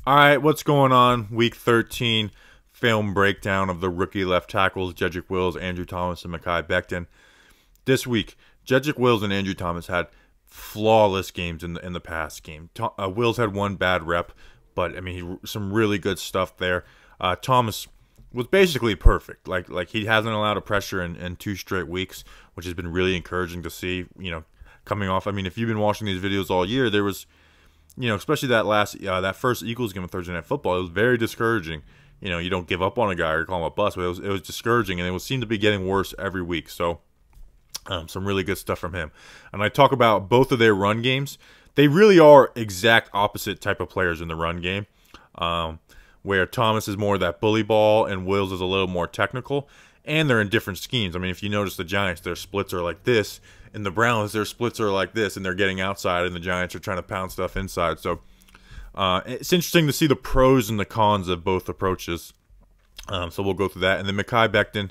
All right, what's going on? Week 13 film breakdown of the rookie left tackles, Jedrick Wills, Andrew Thomas, and Mekhi Becton. This week, Jedrick Wills and Andrew Thomas had flawless games in the past game. Wills had one bad rep, but I mean, some really good stuff there. Thomas was basically perfect. Like he hasn't allowed a pressure in 2 straight weeks, which has been really encouraging to see. Coming off. I mean, if you've been watching these videos all year, there was, especially that first Eagles game of Thursday Night Football, it was very discouraging. You don't give up on a guy or call him a bust, but it was discouraging, and it seemed to be getting worse every week. So, some really good stuff from him. And I talk about both of their run games. They really are exact opposite type of players in the run game, where Thomas is more that bully ball and Wills is a little more technical, and they're in different schemes. I mean, if you notice the Giants, their splits are like this, and the Browns, their splits are like this, and they're getting outside, and the Giants are trying to pound stuff inside. So it's interesting to see the pros and the cons of both approaches. So we'll go through that. And then Mekhi Becton,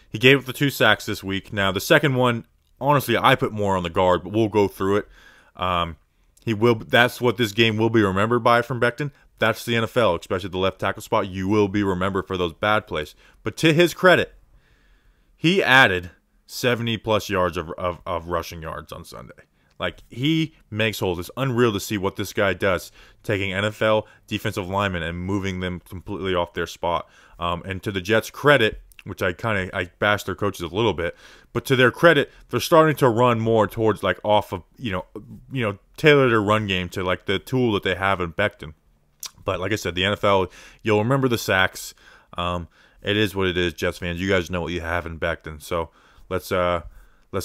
he gave up the 2 sacks this week. Now, the second one, honestly, I put more on the guard, but we'll go through it. That's what this game will be remembered by from Becton. That's the NFL, especially the left tackle spot. You will be remembered for those bad plays. But to his credit, he added 70-plus yards of rushing yards on Sunday. Like, he makes holes. It's unreal to see what this guy does, taking NFL defensive linemen and moving them completely off their spot. And to the Jets' credit, which I bash their coaches a little bit, but to their credit, they're starting to run more towards like off of tailor their run game to like the tool that they have in Becton. But like I said, the NFL, you'll remember the sacks. It is what it is, Jets fans. You guys know what you have in Becton. So let's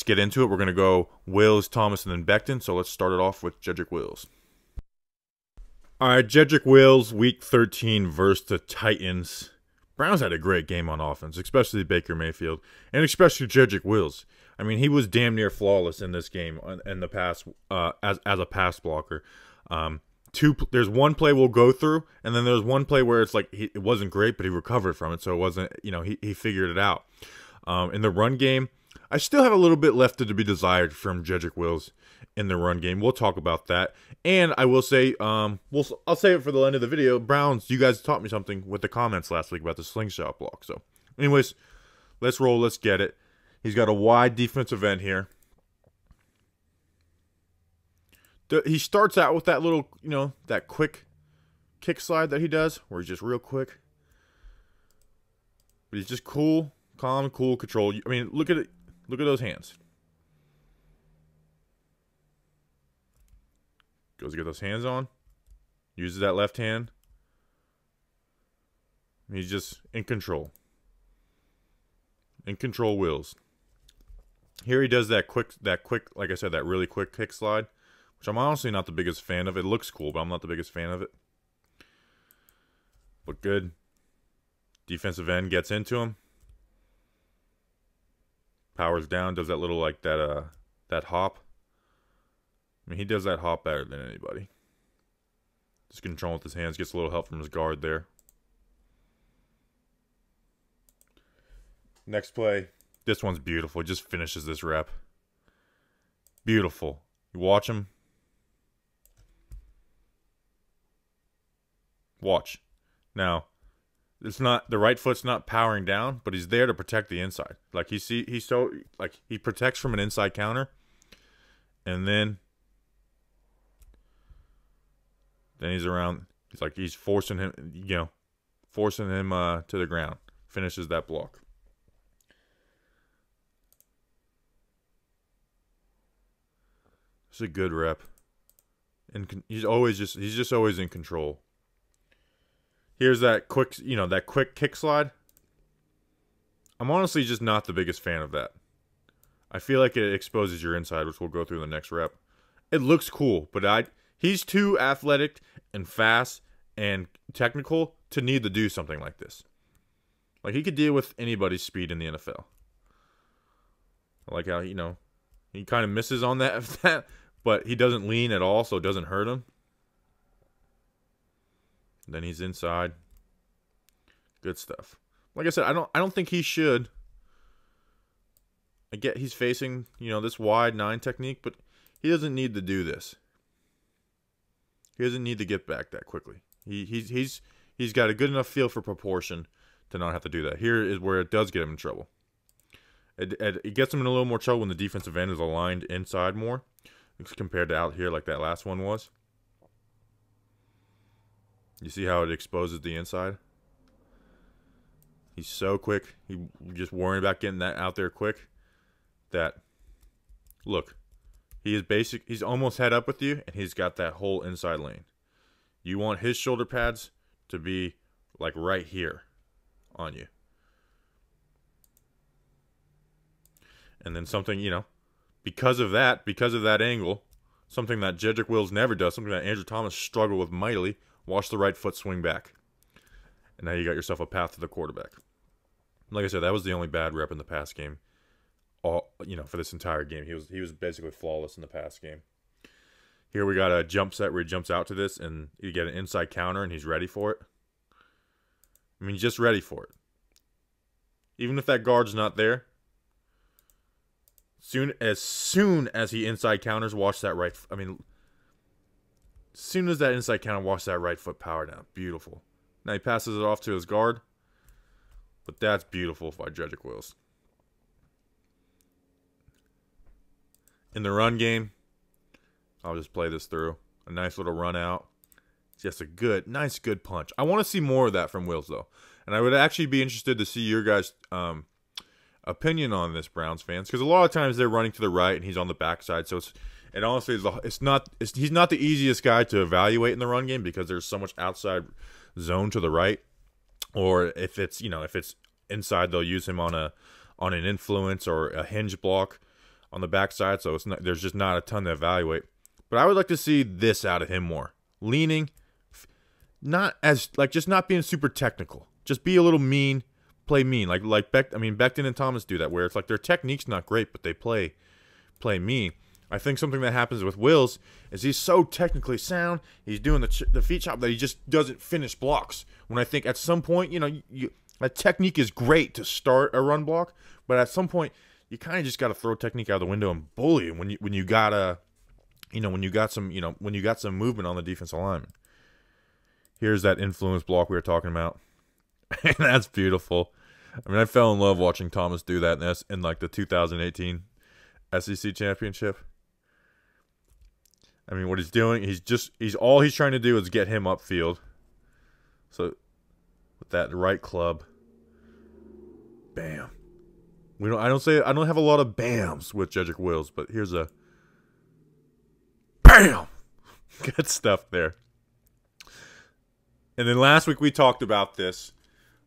get into it. We're gonna go Wills, Thomas, and then Becton. So let's start it off with Jedrick Wills. All right, Jedrick Wills, Week 13 versus the Titans. Browns had a great game on offense, especially Baker Mayfield, and especially Jedrick Wills. I mean, he was damn near flawless in this game in the pass as a pass blocker. There's one play we'll go through, and then there's one play where it's like it wasn't great, but he recovered from it, so it wasn't, he figured it out. In the run game, I still have a little bit left to be desired from Jedrick Wills in the run game. We'll talk about that, and I will say, I'll say it for the end of the video. Browns, you guys taught me something with the comments last week about the slingshot block. So, anyways, let's roll. Let's get it. He's got a wide defensive end here. He starts out with that little, that quick kick slide that he does, where he's just real quick. But he's just cool, calm, cool, control. I mean, look at it. Look at those hands. Goes to get those hands on. Uses that left hand. He's just in control. In control Wills. Here he does that quick, like I said, that really quick kick slide, which I'm honestly not the biggest fan of. It looks cool, but I'm not the biggest fan of it. But good. Defensive end gets into him. Powers down, does that little that hop. I mean, he does that hop better than anybody. Just controlling with his hands, gets a little help from his guard there. Next play. This one's beautiful. He just finishes this rep. Beautiful. You watch him. Watch. Now, it's not, the right foot's not powering down, but he's there to protect the inside. Like he protects from an inside counter, and then he's around. He's forcing him, to the ground. Finishes that block. It's a good rep, and he's just always in control. Here's that quick, that quick kick slide. I'm honestly just not the biggest fan of that. I feel like it exposes your inside, which we'll go through in the next rep. It looks cool, but he's too athletic and fast and technical to need to do something like this. Like, he could deal with anybody's speed in the NFL. I like how, he kind of misses on that, but he doesn't lean at all, so it doesn't hurt him. Then he's inside. Good stuff. Like I said, I don't think he should. I get he's facing, this wide 9 technique, but he doesn't need to do this. He doesn't need to get back that quickly. He's got a good enough feel for proportion to not have to do that. Here is where it does get him in trouble. It gets him in a little more trouble when the defensive end is aligned inside more compared to out here like that last one was. You see how it exposes the inside? He's so quick. He's just worrying about getting that out there quick. That, look, he's almost head up with you, and he's got that whole inside lane. You want his shoulder pads to be like right here on you. And then something, you know, because of that angle, something that Jedrick Wills never does, something that Andrew Thomas struggled with mightily, watch the right foot swing back. And now you got yourself a path to the quarterback. Like I said, that was the only bad rep in the pass game. For this entire game. He was basically flawless in the pass game. Here we got a jump set where he jumps out to this, and you get an inside counter, and he's ready for it. I mean, just ready for it. Even if that guard's not there, as soon as he inside counters, watch that right. I mean, as soon as that inside counter, watch that right foot power down. Beautiful. Now he passes it off to his guard, but that's beautiful by Jedrick Wills. In the run game, I'll just play this through. A nice little run out. Just a nice good punch. I want to see more of that from Wills, though. And I would actually be interested to see your guys' opinion on this, Browns fans. Because a lot of times they're running to the right and he's on the backside. So honestly, he's not the easiest guy to evaluate in the run game because there's so much outside zone to the right. Or if it's inside, they'll use him on an influence or a hinge block on the backside, so there's just not a ton to evaluate. But I would like to see this out of him more. Leaning, just not being super technical. Just be a little mean, play mean. Becton and Thomas do that, where it's like their technique's not great, but they play mean. I think something that happens with Wills is he's so technically sound, he's doing the feet chop that he just doesn't finish blocks. When I think at some point, that technique is great to start a run block, but at some point, you kind of just got to throw technique out the window and bully him when you got some movement on the defensive lineman. Here's that influence block we were talking about, and that's beautiful. I mean, I fell in love watching Thomas do that in like the 2018 SEC championship. I mean, what he's doing, all he's trying to do is get him upfield. So with that right club, bam. I don't have a lot of bams with Jedrick Wills, but here's a bam. Good stuff there. And then last week we talked about this,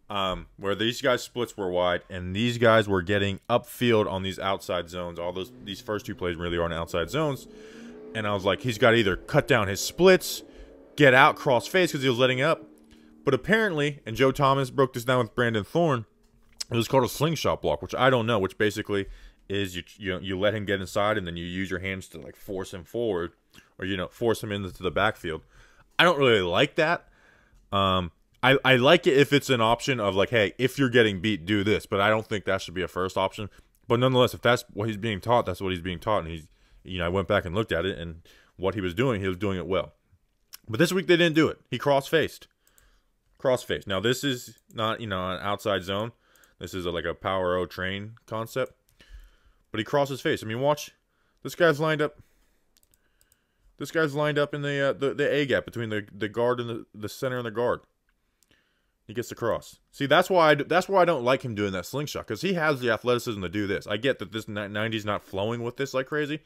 where these guys' splits were wide, and these guys were getting upfield on these outside zones. These first two plays really are on outside zones, and I was like, he's got to either cut down his splits, get out cross face because he was letting up. But apparently, and Joe Thomas broke this down with Brandon Thorne, it was called a slingshot block, which I don't know, which basically is you let him get inside and then you use your hands to like force him forward or force him into the backfield. I don't really like that. I like it if it's an option of like, hey, if you're getting beat, do this, but I don't think that should be a first option. But nonetheless, if that's what he's being taught, that's what he's being taught, and I went back and looked at it, and what he was doing it well. But this week they didn't do it. He cross-faced. Now this is not an outside zone. This is like a power O train concept. But he crosses face. I mean, watch. This guy's lined up. This guy's lined up in the A gap between the guard and the center and the guard. He gets the cross. See, that's why I don't like him doing that slingshot, because he has the athleticism to do this. I get that this 90's not flowing with this like crazy,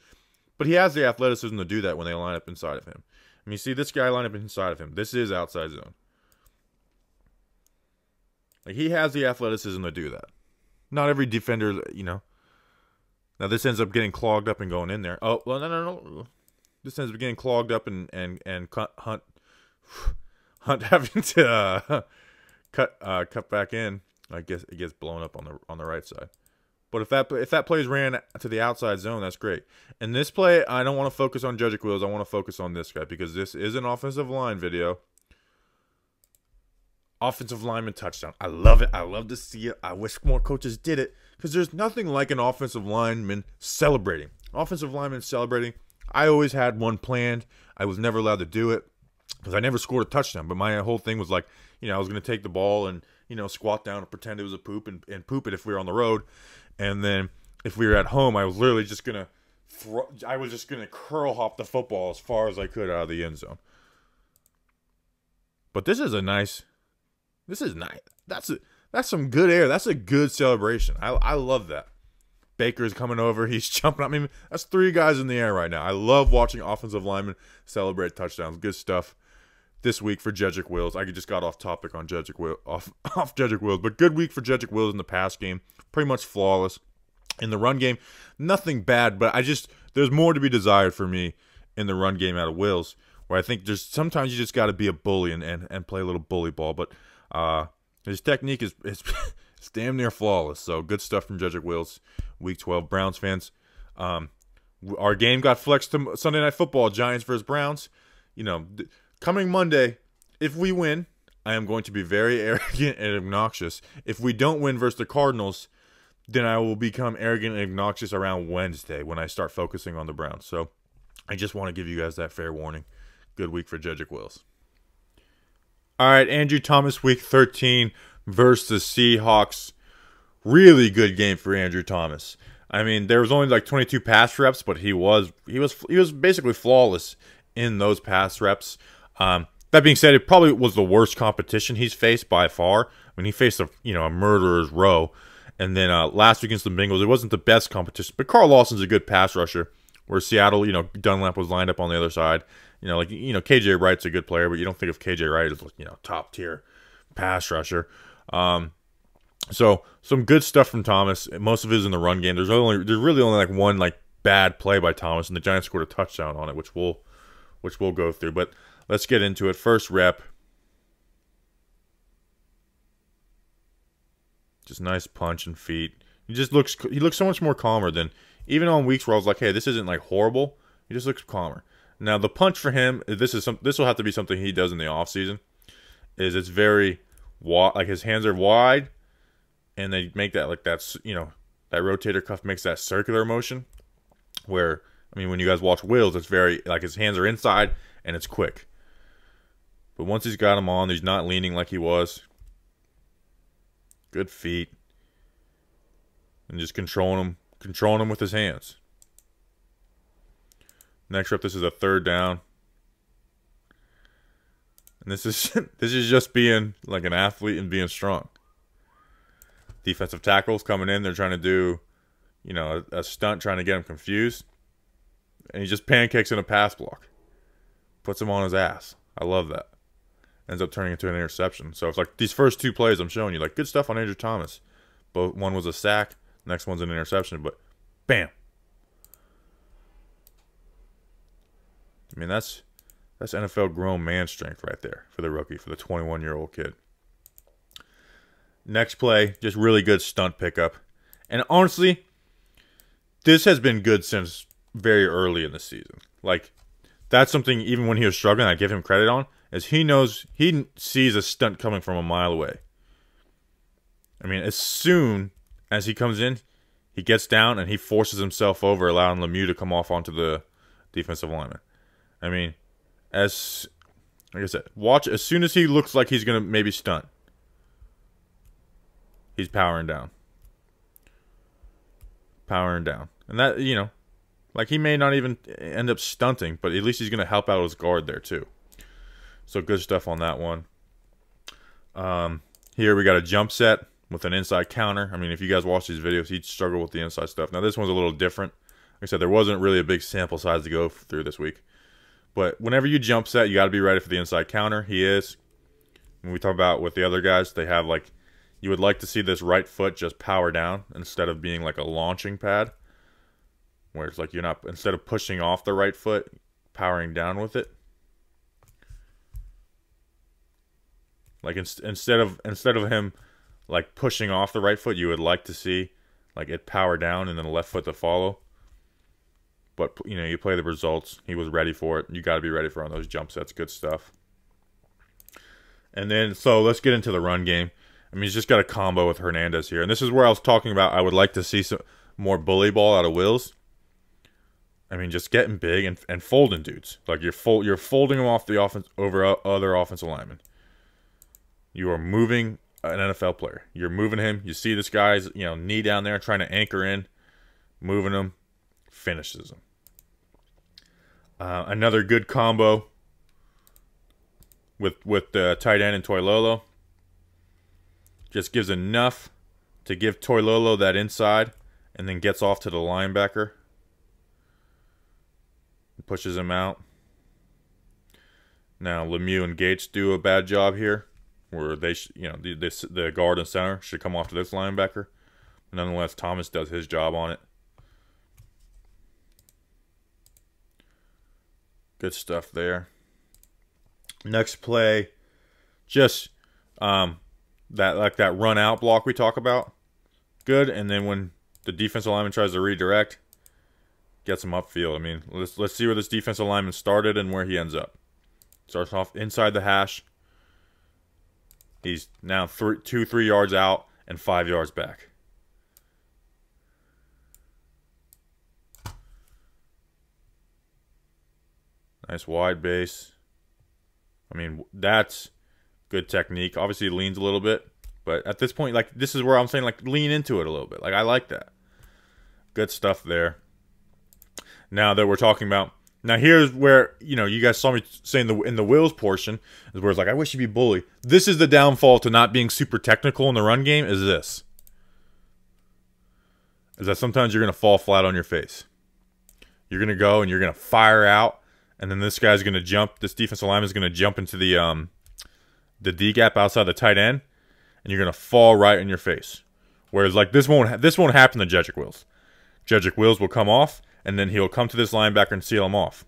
but he has the athleticism to do that when they line up inside of him. I mean, see this guy line up inside of him. This is outside zone. Like, he has the athleticism to do that. Not every defender, Now, this ends up getting clogged up and going in there. Oh, well, no. This ends up getting clogged up and Hunt having to cut back in. I guess it gets blown up on the right side. But if that play's ran to the outside zone, that's great. And this play, I don't want to focus on Jedrick Wills. I want to focus on this guy because this is an offensive line video. Offensive lineman touchdown. I love it. I love to see it. I wish more coaches did it because there's nothing like an offensive lineman celebrating. Offensive lineman celebrating. I always had one planned. I was never allowed to do it. because I never scored a touchdown. But my whole thing was like, I was going to take the ball and, squat down and pretend it was a poop and poop it if we were on the road. And then if we were at home, I was literally just going to curl hop the football as far as I could out of the end zone. But this is nice. That's some good air. That's a good celebration. I love that. Baker's coming over. He's jumping. I mean, that's 3 guys in the air right now. I love watching offensive linemen celebrate touchdowns. Good stuff this week for Jedrick Wills. I just got off topic on Jedrick Wills, off Jedrick Wills, but good week for Jedrick Wills in the pass game. Pretty much flawless. In the run game, nothing bad, but there's more to be desired for me in the run game out of Wills, where I think sometimes you just got to be a bully and play a little bully ball, but his technique is it's damn near flawless. So good stuff from Jedrick Wills, Week 12. Browns fans, our game got flexed to Sunday Night Football, Giants versus Browns. Coming Monday, if we win, I am going to be very arrogant and obnoxious. If we don't win versus the Cardinals, then I will become arrogant and obnoxious around Wednesday when I start focusing on the Browns. So I just want to give you guys that fair warning. Good week for Jedrick Wills. All right, Andrew Thomas, Week 13 versus the Seahawks. Really good game for Andrew Thomas. I mean, there was only like 22 pass reps, but he was basically flawless in those pass reps. That being said, it probably was the worst competition he's faced by far. I mean, he faced a murderer's row. And then last week against the Bengals, it wasn't the best competition. But Carl Lawson's a good pass rusher, where Seattle, Dunlap was lined up on the other side. KJ Wright's a good player, but you don't think of KJ Wright as, top-tier pass rusher. So some good stuff from Thomas. Most of it is in the run game. There's really only like one bad play by Thomas, and the Giants scored a touchdown on it, which we'll go through. But let's get into it. First rep. Just nice punch and feet. He looks so much more calmer than even on weeks where I was like, hey, this isn't horrible. He just looks calmer. Now the punch for him, this will have to be something he does in the offseason. It's very wide, his hands are wide, and they make that that rotator cuff makes that circular motion. Where when you guys watch Wills, it's very his hands are inside and it's quick. But once he's got them on, he's not leaning like he was. Good feet. And just controlling him with his hands. Next up, this is a 3rd down. And this is just being an athlete and being strong. Defensive tackles coming in, they're trying to do, a stunt trying to get him confused. And he just pancakes in a pass block. Puts him on his ass. I love that. Ends up turning into an interception. So it's these first 2 plays I'm showing you, good stuff on Andrew Thomas. One was a sack, next one's an interception, but bam. I mean, that's NFL grown man strength right there for the rookie, for the 21-year-old kid. Next play, just really good stunt pickup. And honestly, this has been good since very early in the season. That's something, even when he was struggling, I give him credit on, is he sees a stunt coming from a mile away. I mean, as soon as he comes in, he gets down and he forces himself over, allowing Lemieux to come off onto the defensive lineman. I mean, like I said, watch, as soon as he looks like he's going to maybe stunt, he's powering down. And that, he may not even end up stunting, but at least he's going to help out his guard there too. So good stuff on that one. Here we got a jump set with an inside counter. I mean, if you guys watch these videos, he'd struggle with the inside stuff. Now, this one's a little different. Like I said, there wasn't really a big sample size to go through this week. But whenever you jump set, you got to be ready for the inside counter. He is. When we talk about with the other guys, they have you would like to see this right foot just power down instead of being a launching pad. Where it's you're not, instead of pushing off the right foot, powering down with it. Instead of him pushing off the right foot, you would like to see it power down and then the left foot to follow. But you play the results. He was ready for it. You got to be ready for on those jump sets. Good stuff. And then so let's get into the run game. I mean, he's just got a combo with Hernandez here, and this is where I was talking about. I would like to see some more bully ball out of Wills. I mean, just getting big and folding dudes. Like you're folding them off the offense over other offensive linemen. You are moving an NFL player. You're moving him. You see this guy's knee down there trying to anchor in, moving him, finishes him. Another good combo with the tight end and Toilolo. Just gives enough to give Toilolo that inside, and then gets off to the linebacker. Pushes him out. Now Lemieux and Gates do a bad job here, where they the guard and center should come off to this linebacker. But nonetheless, Thomas does his job on it. Good stuff there. Next play, just that run out block we talk about. Good, and then when the defensive lineman tries to redirect, gets him upfield. I mean, let's see where this defensive lineman started and where he ends up. Starts off inside the hash. He's now 3 yards out and 5 yards back. Nice wide base. I mean, that's good technique. Obviously, he leans a little bit. But at this point, like, this is where I'm saying, like, lean into it a little bit. Like, I like that. Good stuff there. Now that we're talking about... Now, here's where, you guys saw me saying in the Wills portion, is where it's like, I wish you'd be bully. This is the downfall to not being super technical in the run game, is this. Is that sometimes you're going to fall flat on your face. You're going to go and you're going to fire out, and then this guy's going to jump, this defensive lineman is going to jump into the D-gap outside the tight end, and you're going to fall right in your face. Whereas, like, this won't happen to Jedrick Wills. Jedrick Wills will come off, and then he'll come to this linebacker and seal him off.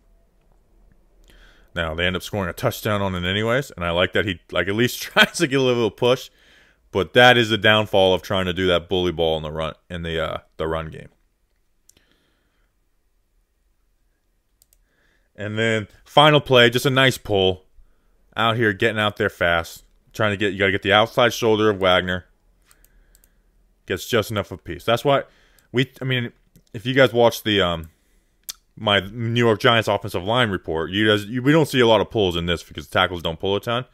Now, they end up scoring a touchdown on it anyways, and I like that he, like, at least tries to get a little push. But that is the downfall of trying to do that bully ball in the run game. And then, final play, just a nice pull. Out here, getting out there fast. You got to get the outside shoulder of Wagner. Gets just enough of a piece. That's why if you guys watch the my New York Giants offensive line report, we don't see a lot of pulls in this because tackles don't pull a ton.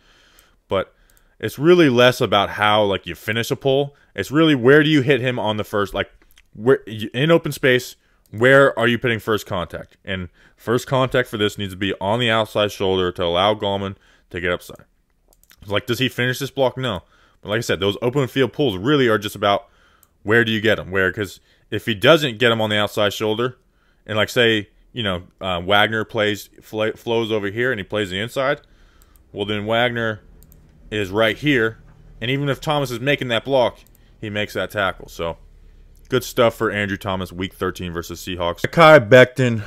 But it's really less about how, like, you finish a pull. It's really where do you hit him on the first, like, where in open space, where are you putting first contact? And first contact for this needs to be on the outside shoulder to allow Gallman to get upside. It's like, does he finish this block? No. But like I said, those open field pulls really are just about where do you get him? Because if he doesn't get him on the outside shoulder, and like say, Wagner flows over here and he plays the inside, well then Wagner is right here, and even if Thomas is making that block, he makes that tackle. So good stuff for Andrew Thomas, Week 13 versus Seahawks. Mekhi Becton,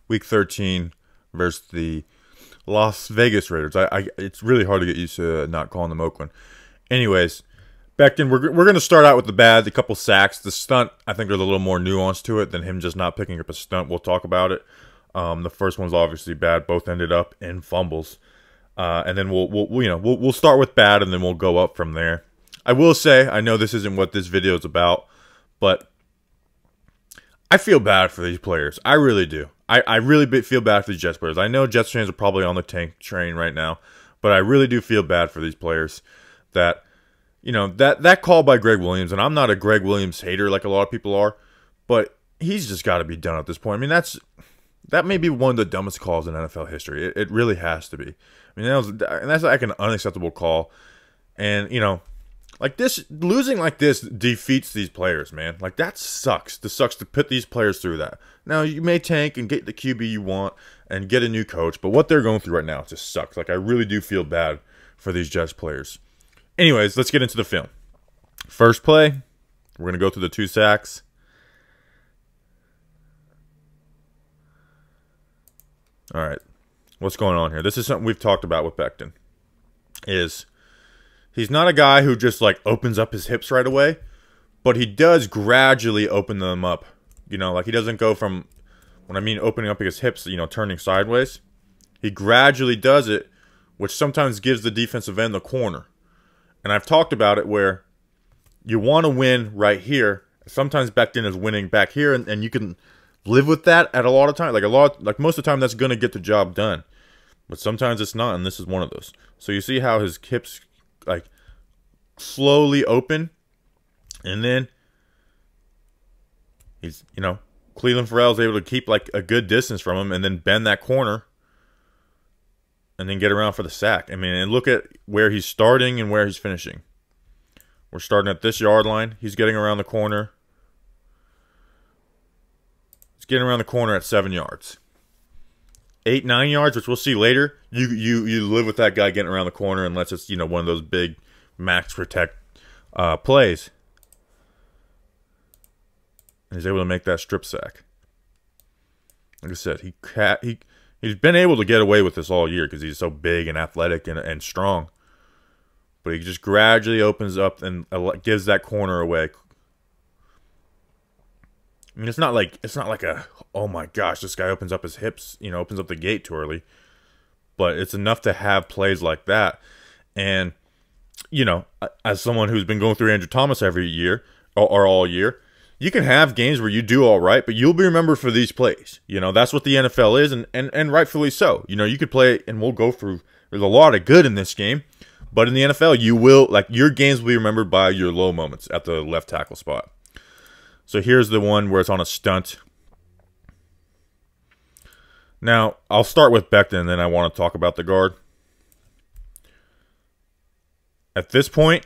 Week 13 versus the Las Vegas Raiders. It's really hard to get used to not calling them Oakland. Anyways, Becton, we're going to start out with the bad, a couple sacks. The stunt, I think there's a little more nuance to it than him just not picking up a stunt. We'll talk about it. The first one's obviously bad. Both ended up in fumbles. And then we'll start with bad, and then we'll go up from there. I will say, I know this isn't what this video is about, but I feel bad for these players. I really do. I really feel bad for these Jets players. I know Jets fans are probably on the tank train right now, but I really do feel bad for these players that... that call by Greg Williams, and I'm not a Greg Williams hater like a lot of people are, but he's just got to be done at this point. I mean, that may be one of the dumbest calls in NFL history. It really has to be. I mean, that's like an unacceptable call, and like this, losing like this defeats these players, man. Like, that sucks. It sucks to put these players through that. Now, you may tank and get the QB you want and get a new coach, but what they're going through right now just sucks. Like, I really do feel bad for these Jets players. Anyways, let's get into the film. First play, we're going to go through the 2 sacks. All right, what's going on here? This is something we've talked about with Becton. He's not a guy who just, like, opens up his hips right away, but he does gradually open them up. Like, he doesn't go from, when I mean opening up his hips, turning sideways. He gradually does it, which sometimes gives the defensive end the corner. And I've talked about it where you want to win right here. Sometimes Becton is winning back here, and you can live with that at a lot of times. Like most of the time, that's gonna get the job done. But sometimes it's not, and this is one of those. So you see how his hips like slowly open, and then he's, you know, Cleveland Farrell's able to keep like a good distance from him and then bend that corner and then get around for the sack. I mean, and look at where he's starting and where he's finishing. We're starting at this yard line. He's getting around the corner. He's getting around the corner at 7 yards. 8, 9 yards, which we'll see later. You live with that guy getting around the corner unless it's, you know, one of those big max protect plays. And he's able to make that strip sack. Like I said, he's been able to get away with this all year because he's so big and athletic and strong. But he just gradually opens up and gives that corner away. I mean, it's not like a, oh my gosh, this guy opens up his hips, you know, opens up the gate too early. But it's enough to have plays like that. And, you know, as someone who's been going through Andrew Thomas every year, or all year, you can have games where you do all right, but you'll be remembered for these plays. You know, that's what the NFL is, and rightfully so. You know, you could play, and we'll go through, there's a lot of good in this game, but in the NFL, you will, like, your games will be remembered by your low moments at the left tackle spot. So here's the one where it's on a stunt. Now, I'll start with Becton, and then I want to talk about the guard. At this point,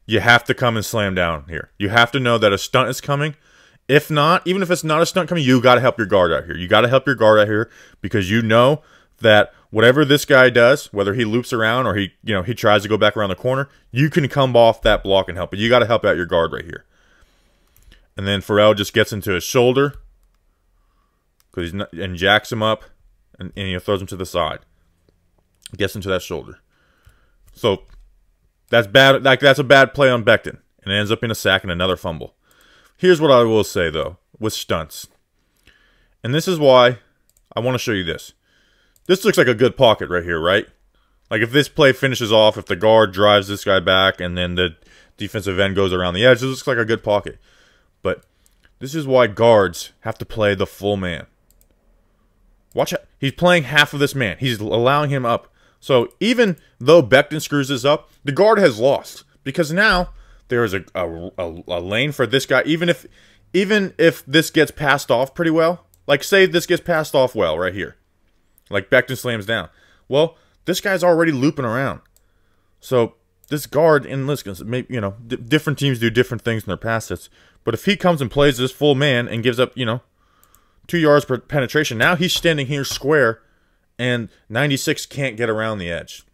you have to come and slam down here. You have to know that a stunt is coming. If not, even if it's not a stunt coming, you got to help your guard out here. You got to help your guard out here because you know that whatever this guy does, whether he loops around or he tries to go back around the corner, you can come off that block and help. But you got to help out your guard right here. And then Farrell just gets into his shoulder and jacks him up, and he throws him to the side. Gets into that shoulder. So that's bad. Like, that's a bad play on Becton, and it ends up in a sack and another fumble. Here's what I will say though with stunts, and this is why I want to show you this. This looks like a good pocket right here, right? Like if this play finishes off, if the guard drives this guy back, and then the defensive end goes around the edge, this looks like a good pocket. But this is why guards have to play the full man. Watch out. He's playing half of this man. He's allowing him up. So even though Becton screws this up, the guard has lost. Because now there is a lane for this guy. Even if this gets passed off pretty well. Like say this gets passed off well right here. Like Becton slams down. Well, this guy's already looping around. So this guard, and listen, maybe, you know, different teams do different things in their pass sets. But if he comes and plays this full man and gives up, you know, 2 yards per penetration, now he's standing here square, and 96 can't get around the edge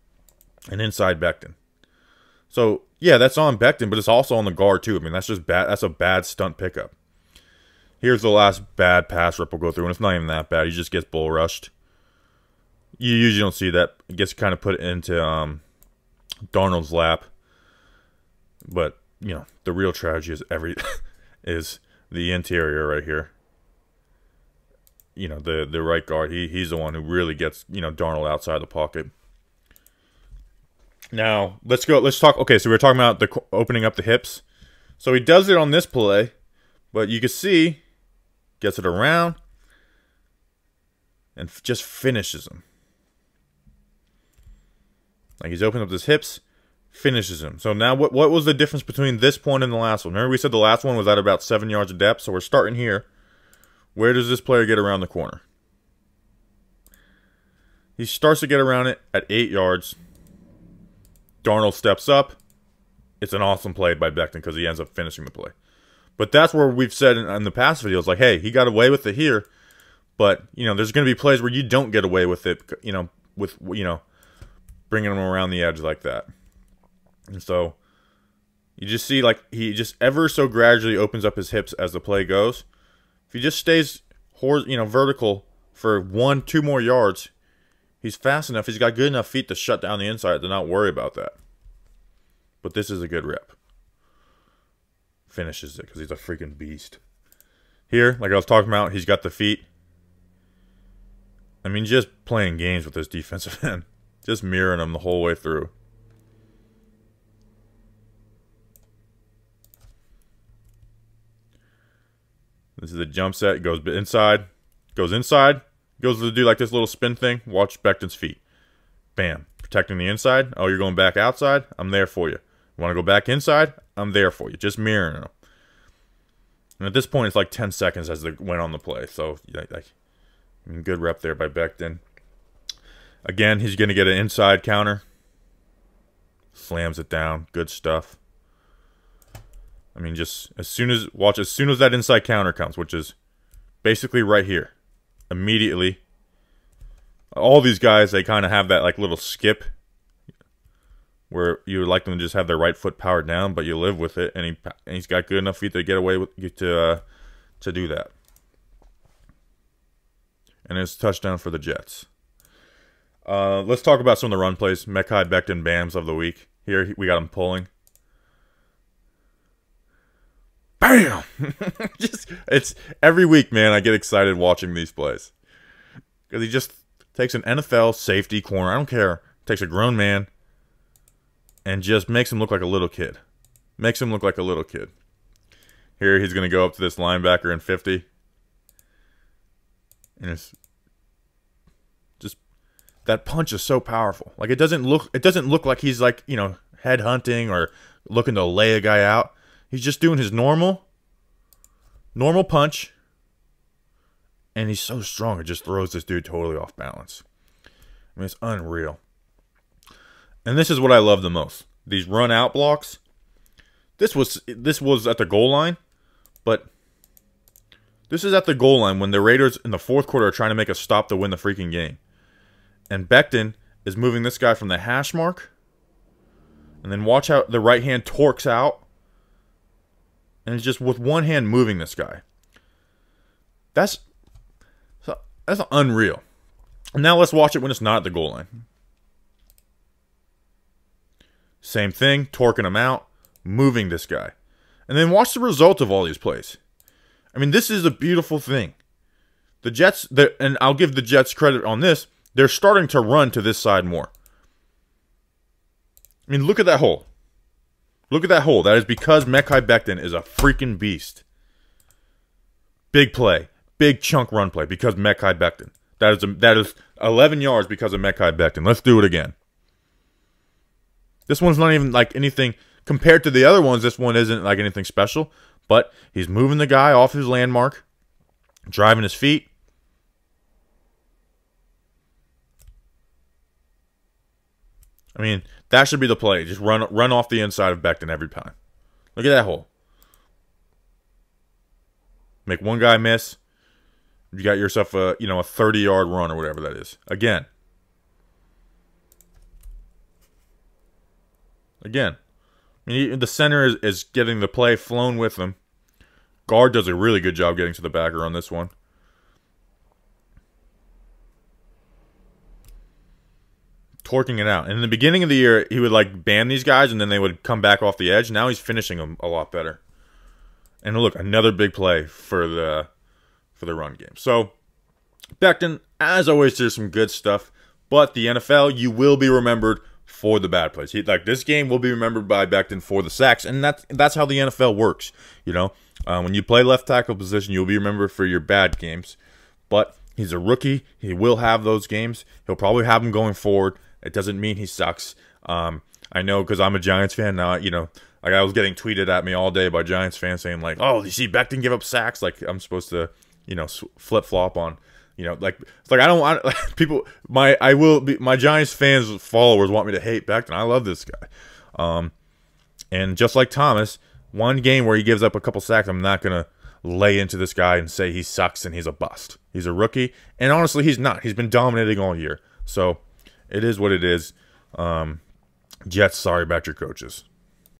and inside Becton. So, yeah, that's on Becton, but it's also on the guard, too. I mean, that's just bad. That's a bad stunt pickup. Here's the last bad pass rip we'll go through, and it's not even that bad. He just gets bull rushed. You usually don't see that. It gets kind of put into Darnold's lap. But, you know, the real tragedy is is the interior right here. You know, the right guard, he's the one who really gets, you know, Darnold outside the pocket. Now, let's talk, okay, so we were talking about the opening up the hips. So he does it on this play, but you can see, gets it around, and just finishes him. Like he's opening up his hips, finishes him. So now what was the difference between this point and the last one? Remember we said the last one was at about 7 yards of depth, so we're starting here. Where does this player get around the corner? He starts to get around it at 8 yards. Darnold steps up. It's an awesome play by Becton because he ends up finishing the play. But that's where we've said in the past videos, like, hey, he got away with it here. But, you know, there's going to be plays where you don't get away with it, you know, with, you know, bringing him around the edge like that. And so you just see, like, he just ever so gradually opens up his hips as the play goes. If he just stays, you know, vertical for 1-2 more yards, he's fast enough. He's got good enough feet to shut down the inside to not worry about that. But this is a good rep. Finishes it because he's a freaking beast. Here, like I was talking about, he's got the feet. I mean, just playing games with this defensive end. Just mirroring him the whole way through. This is a jump set. Goes inside. Goes inside. Goes to do like this little spin thing. Watch Becton's feet. Bam. Protecting the inside. Oh, you're going back outside? I'm there for you. You want to go back inside? I'm there for you. Just mirroring them. And at this point, it's like 10 seconds as they went on the play. So, like, good rep there by Becton. Again, he's going to get an inside counter. Slams it down. Good stuff. I mean, just as soon as that inside counter comes, which is basically right here, immediately, all these guys, they kind of have that like little skip where you would like them to just have their right foot powered down, but you live with it, and he's got good enough feet to get away with to do that. And it's a touchdown for the Jets. Let's talk about some of the run plays. Mekhi Becton Bams of the week. Here we got him pulling. Bam! It's every week, man. I get excited watching these plays because he just takes an NFL safety corner. I don't care. Takes a grown man and just makes him look like a little kid. Makes him look like a little kid. Here he's going to go up to this linebacker in 50. And it's just that punch is so powerful. Like it doesn't look like he's like, head hunting or looking to lay a guy out. He's just doing his normal punch. And he's so strong, it just throws this dude totally off balance. I mean, it's unreal. And this is what I love the most. These run out blocks. This was at the goal line, but this is at the goal line when the Raiders in the fourth quarter are trying to make a stop to win the freaking game. And Becton is moving this guy from the hash mark. And then watch how the right hand torques out. And it's just with one hand moving this guy. That's unreal. And now let's watch it when it's not at the goal line. Same thing, torquing him out, moving this guy. And then watch the result of all these plays. I mean, this is a beautiful thing. The Jets, and I'll give the Jets credit on this, they're starting to run to this side more. I mean, look at that hole. Look at that hole. That is because Mekhi Becton is a freaking beast. Big play. Big chunk run play because Mekhi Becton. That is 11 yards because of Mekhi Becton. Let's do it again. This one's not even like anything compared to the other ones. This one isn't like anything special, but he's moving the guy off his landmark, driving his feet. I mean, that should be the play. Just run off the inside of Becton every time. Look at that hole. Make one guy miss. You got yourself a 30-yard run or whatever that is. Again. I mean, the center is getting the play flown with them. Guard does a really good job getting to the backer on this one. Torquing it out. And in the beginning of the year, he would like ban these guys and then they would come back off the edge. Now he's finishing them a lot better. And look, another big play for the run game. So, Becton, as always, there's some good stuff. But the NFL, you will be remembered for the bad plays. This game will be remembered by Becton for the sacks. And that's how the NFL works. When you play left tackle position, you'll be remembered for your bad games. But he's a rookie. He will have those games. He'll probably have them going forward. It doesn't mean he sucks. I know because I'm a Giants fan now. Like I was getting tweeted at me all day by Giants fans saying like, "Oh, you see Becton give up sacks?" Like I'm supposed to, flip flop on, it's like I don't want people. My Giants fans followers want me to hate Becton. I love this guy. And just like Thomas, one game where he gives up a couple sacks, I'm not gonna lay into this guy and say he sucks and he's a bust. He's a rookie, and honestly, he's not. He's been dominating all year. So. It is what it is. Jets, sorry about your coaches.